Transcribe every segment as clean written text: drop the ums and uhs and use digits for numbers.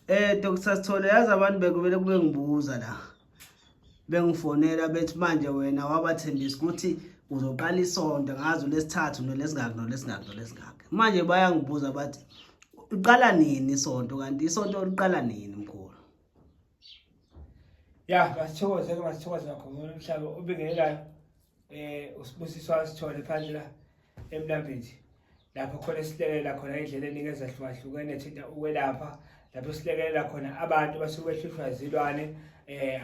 Dr. Sithole, yazi abantu bekumele kube ngibuza la. Bengifonela bethi manje wena wabathembisa ukuthi uzoqala isonto ngazo lesithathu nolesingaki. Manje bayangibuza bathi uqala nini isonto kanti isonto liqala nini mkhulu? Ya, masithokoze kakhulu umhlaba obingelelayo. Usibusiswa Sithole phandle la eMlambethi. Lapho khona silekelela khona indlela eningi ezahlukahlukene ethinta ukwelapha. Lapho silekelela khona abantu basuke behlushwa izilwane,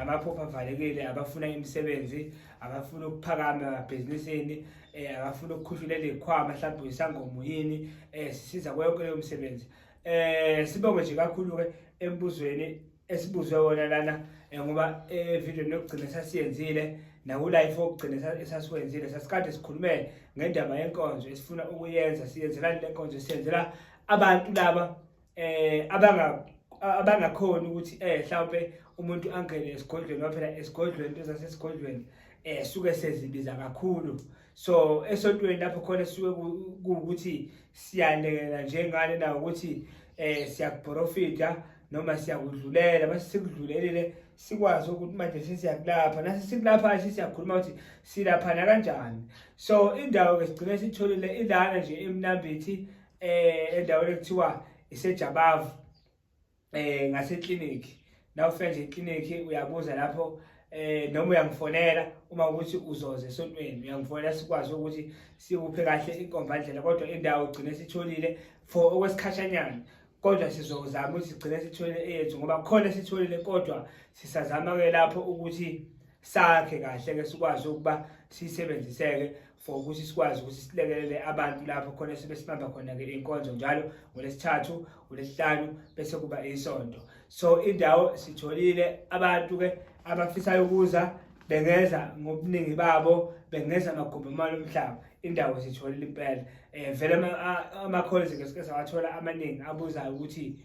amaphupho avalekile, abafuna imisebenzi, abafuna ukuphakama emabhizinisini, abafuna ukukhushulelwa izikhwama mhlawumbe isangoma yini, sisiza konke leyo misebenzi. Sibonge nje kakhulu-ke embuzweni esibuzwe wona lana, ngoba evidweni yokugcina sasiyenzile naku-live okugcina esasiwenzile sasikade sikhulume ngendaba yenkonzo esifuna ukuyenza. Siyenzelani le nkonzo? Siyenzela abantu laba abangakhoni ukuthi mhlawumbe umuntu angene esigodlweni, ngoba phela esigodlweni into zasesigodlweni suke sezibiza kakhulu. So esontweni lapho khona suke kuwukuthi siyanekela njengane nawo ukuthi siyakuprofita noma siyakudlulela. Mase sikudlulelile sikwazi ukuthi manje sesiyakulapha, nase sikulapha siyakhuluma ukuthi silaphana kanjani. So indawo ke sigcine sitholile ilana nje eMlambethi, endaweni ekuthiwa iseJabavu, ngaseklinikhi. Nawufika nje eklinikhi uyabuza lapho, noma uyangifonela uma ukuthi uzoze esontweni, uyangifonela sikwazi ukuthi sikuphe kahle inkombandlela. Kodwa indawo ugcine sitholile for okwesikhashanyana, kodwa sizozama ukuthi sigcine sitholile eyethu ngoba khona sitholile, kodwa sisazama-ke lapho ukuthi sakhe kahle-ke sikwazi ukuba siyisebenziseke for ukuthi sikwazi ukuthi silekelele abantu lapho khona sibe sibamba khona-ke inkonzo njalo ngoLesithathu, uLesihlanu bese kuba isonto. So indawo sitholile, abantu-ke abafisayo ukuza bengeza ngobuningi babo, bengeza amagumbi amalo omhlaba. Indawo sitholile impela. Vele ama-calls-ke sike sawathola amaningi abuzayo ukuthi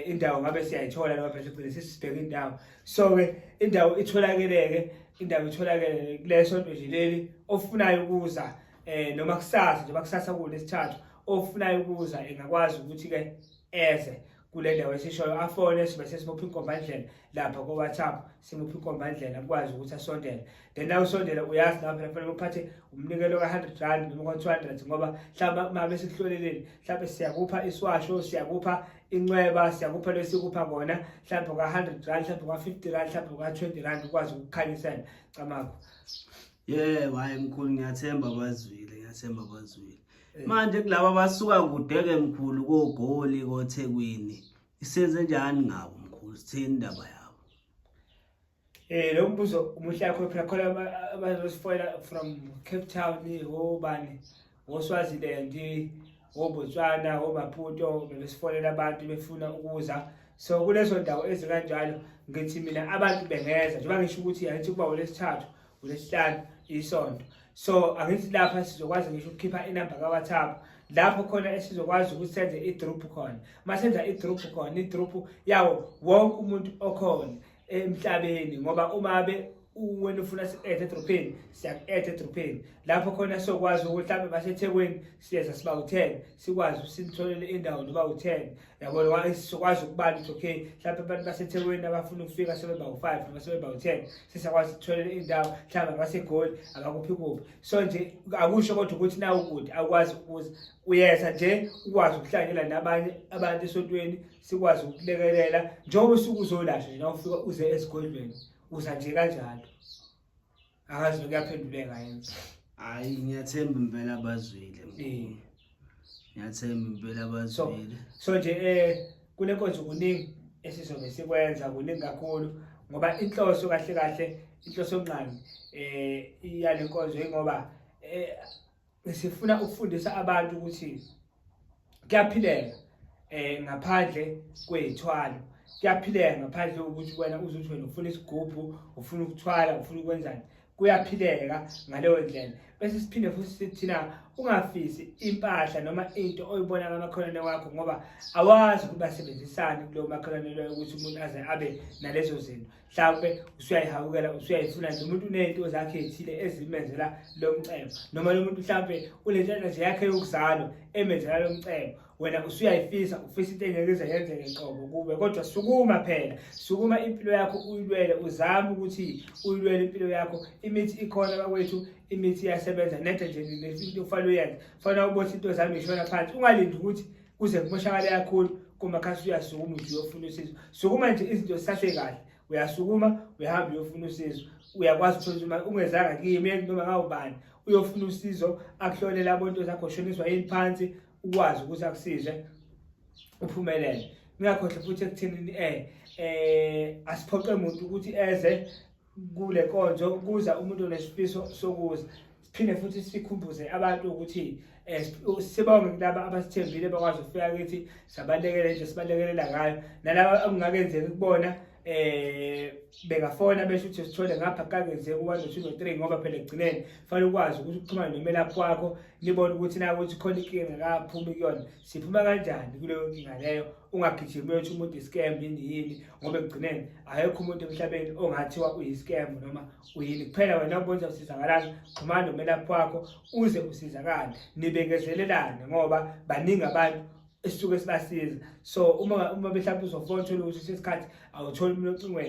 indawo ngabe siyayithola noma phela sesibheka indawo. So-ke indawo itholakele-ke, kule sonto nje leli. Ofunayo ukuza noma kusasa nje kusasa kuLesithathu, ofunayo ukuza engakwazi ukuthi-ke eze kule ndawo esishoyo, afone sibe sesimupha inkombandlela lapha ku-WhatsApp, simupha inkombandlela akwazi ukuthi asondele. Then na usondela uyazi lapho phela kufanele uphathe umnikelo ka-R100 noma ka-200, ngoba mhlawumbe mabe sikuhloleleni mhlawumbe siyakupha isiwasho, siyakupha incweba, siyakupha lesikupha kona mhlawumbe ka-R100, mhlawumbe ka-R50, mhlawumbe ka-R20 ukwazi ukukhanyisela camakho. Hayi mkhulu, ngiyathemba bazwile. Manje kulabo abasuka kude-ke mkhulu, koGoli, koThekwini, isenze njani ngabo mkhulu? Sithini indaba yabo? Lo mbuzo umuhle kakhulu phela. Khona abazosifoyela from Cape Town, obani, oSwaziland, oBotswana, oMaputo, besifonela abantu befuna ukuza. So kulezo ndawo ezikanjalo ngithi mina abantu bengeza njengoba ngisho ukuthi angithi kuba uLesithathu, uLesihlanu, isonto. So angithi lapha sizokwazi ngisho ukukhipha inamba ka-WhatsApp lapho khona esizokwazi ukuthi senze i-group khona. Masenza i-group khona, i-group yawo wonke umuntu okhona emhlabeni, ngoba umabe wena ufuna si-add edropini, siyaku-add edropini lapho khona sokwazi ukuthi mhlawumbe baseThekwini siyeza siba u-10, sikwazi usimtholele indawo noba u-10. Yabona sokwazi ukubala ukuthi okay mhlawumbe abantu baseThekwini abafuna ukufika sebeba u5 noma sebeba u10, sisakwazi ukutholela indawo mhlawumbe baseGoli abakuphi kuphi. So nje akusho kodwa ukuthi nawe ukude akwazi ukuza, uyeza nje ukwazi ukuhlangela nabanye abantu esontweni, sikwazi ukulekelela njengoba usuke uzolasha nje nawufika uze esigodlweni uza nje kanjalo. Akazi ukuyaphenduleka yini? Hayi, ngiyathemba impela abazwile mkhulu. Ngiyathemba impela abazwile. So nje kule nkonzo kuningi esizobe sikwenza, kuningi kakhulu, ngoba inhloso kahle inhloso yonqani iyale nkonzo ngoba sifuna ukufundisa abantu ukuthi kuyaphileka ngaphandle kwezithwalo. Kuyaphileka ngaphandle ukuthi wena uzuthi wena ufuna isigubhu, ufuna ukuthwala, ufuna ukwenzani. Kuyaphileka ngaleyo ndlela. Bese siphinde futhi sithina ungafisi impahla noma into oyibona ngamakholwane wakho, ngoba awazi ukuthi basebenzisana kulowo makholwane loyo ukuthi umuntu aze abe nalezo zinto. Mhlawumbe usuyayihawukela, usuyayifuna nje umuntu unento zakhe ezithile ezimenzela lo mcebo, noma lo muntu mhlawumbe unento nje yakhe yokuzalwa emenzela lo mcebo. wena usuyayifisa ufisa into engeke ize yenzeke qobo kuwe, kodwa sukuma phela, sukuma impilo yakho uyilwele, uzame ukuthi uyilwele impilo yakho. Imithi ikhona bakwethu, imithi iyasebenza. Nede nje into ofanele uyenze, fanele ubothi into zami ishona phansi, ungalindi ukuthi kuze kumoshakale kakhulu kumakhasi. Uyasukuma nje uyofuna usizo, sukuma nje izinto zisase kahle, uyasukuma uyahamba uyofuna usizo. Uyakwazi ukuthi uma ungezanga kimi noma ngawubani uyofuna usizo, akuhlole labo nto zakho shoniswa yini phansi, ukwazi ukuthi akusize uphumelele. Ngakhohle futhi ekuthenini asiphoqe umuntu ukuthi eze kule nkonzo, kuza umuntu onesifiso sokuza. Siphinde futhi sikhumbuze abantu ukuthi sibonge laba abasithembile bakwazi ukufika kithi, sabalekele nje sibalekelela ngayo. Nalaba okungakenzeki kubona bengafona besho ukuthi sithole ngapha kangenzeki 1 2 3, ngoba phela ekugcineni fanele ukwazi ukuthi uxhumane nomelaphi wakho, nibone ukuthi nawe ukuthi khona inkinga kaphumi kuyona, siphuma kanjani kuleyo nkinga leyo. Ungagijimi uyothi umuntu i-scam yini, ngoba ekugcineni akekho umuntu emhlabeni ongathiwa uyi-scam noma uyini. Kuphela wena ubona usizakalanga, xhumana nomelaphi wakho uze usizakale, nibekezelelane ngoba baningi abantu esisuke sibasiza. So uma mhlawumbe uzofona uthole ukuthi isikhathi awutholi umuntu ocingweni,